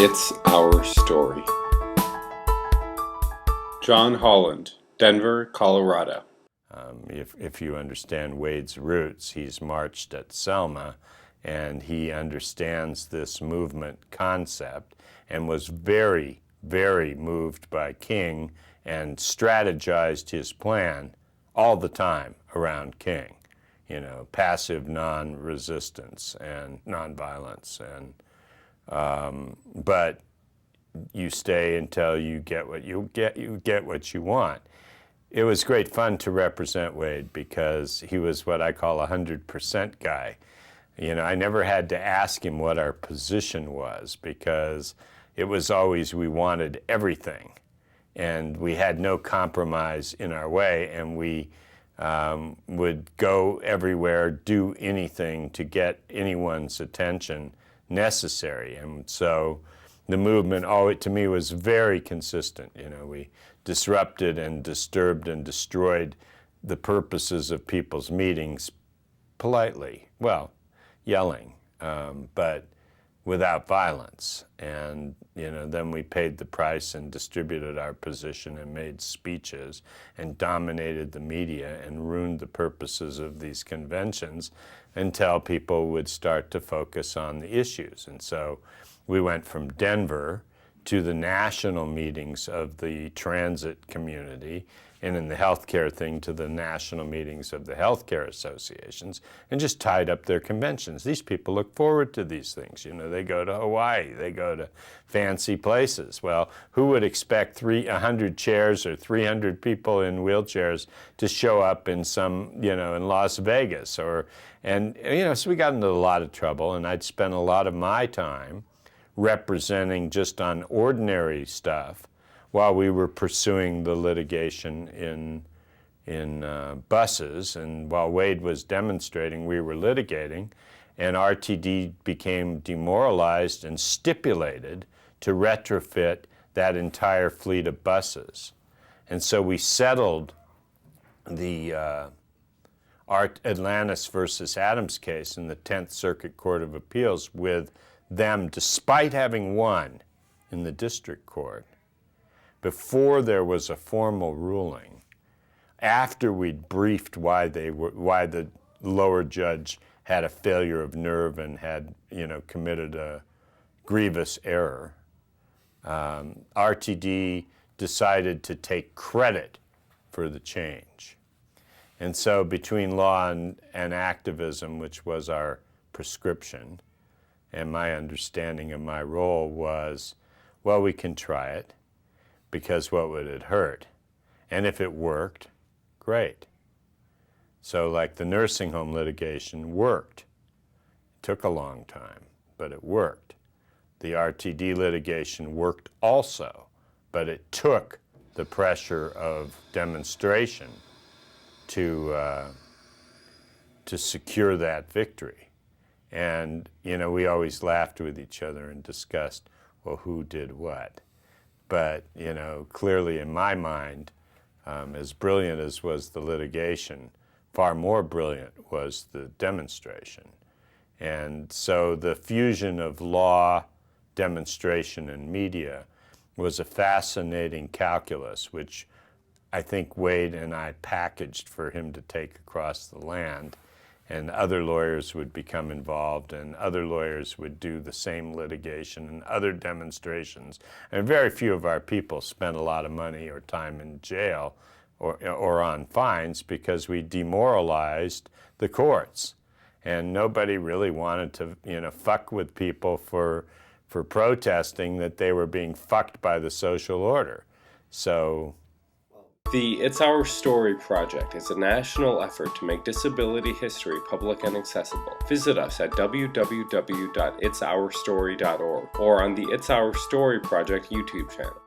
It's Our Story. John Holland, Denver, Colorado. If you understand Wade's roots, he's marched at Selma, and he understands this movement concept and was very, very moved by King and strategized his plan all the time around King. You know, passive non-resistance and nonviolence, and but you stay until you get what you get what you want. It was great fun to represent Wade because he was what I call a 100% guy. You know, I never had to ask him what our position was because it was always we wanted everything, and we had no compromise in our way, and we would go everywhere, do anything to get anyone's attention necessary. And so the movement always, to me, was very consistent. You know, we disrupted and disturbed and destroyed the purposes of people's meetings politely, well, yelling, but without violence. And, you know, then we paid the price and distributed our position and made speeches and dominated the media and ruined the purposes of these conventions until people would start to focus on the issues. And so we went from Denver to the national meetings of the transit community, and in the healthcare thing to the national meetings of the healthcare associations, and just tied up their conventions. These people look forward to these things. You know, they go to Hawaii, they go to fancy places. Well, who would expect 100 chairs or 300 people in wheelchairs to show up in some, you know, in Las Vegas? And you know, so we got into a lot of trouble, and I'd spent a lot of my time representing just on ordinary stuff while we were pursuing the litigation in buses. And while Wade was demonstrating, we were litigating, and RTD became demoralized and stipulated to retrofit that entire fleet of buses. And so we settled the Atlantis versus Adams case in the 10th Circuit Court of Appeals with them, despite having won in the district court, before there was a formal ruling, after we'd briefed why the lower judge had a failure of nerve and had, you know, committed a grievous error. RTD decided to take credit for the change. And so between law and activism, which was our prescription, and my understanding of my role was, well, we can try it, because what would it hurt? And if it worked, great. So like the nursing home litigation worked. It took a long time, but it worked. The RTD litigation worked also, but it took the pressure of demonstration to secure that victory. And, you know, we always laughed with each other and discussed, well, who did what? But, you know, clearly in my mind, as brilliant as was the litigation, far more brilliant was the demonstration. And so the fusion of law, demonstration, and media was a fascinating calculus, which I think Wade and I packaged for him to take across the land. And other lawyers would become involved, and other lawyers would do the same litigation and other demonstrations. And very few of our people spent a lot of money or time in jail or on fines because we demoralized the courts. And nobody really wanted to, you know, fuck with people for protesting that they were being fucked by the social order. So The It's Our Story project is a national effort to make disability history public and accessible. Visit us at www.itsourstory.org or on the It's Our Story project YouTube channel.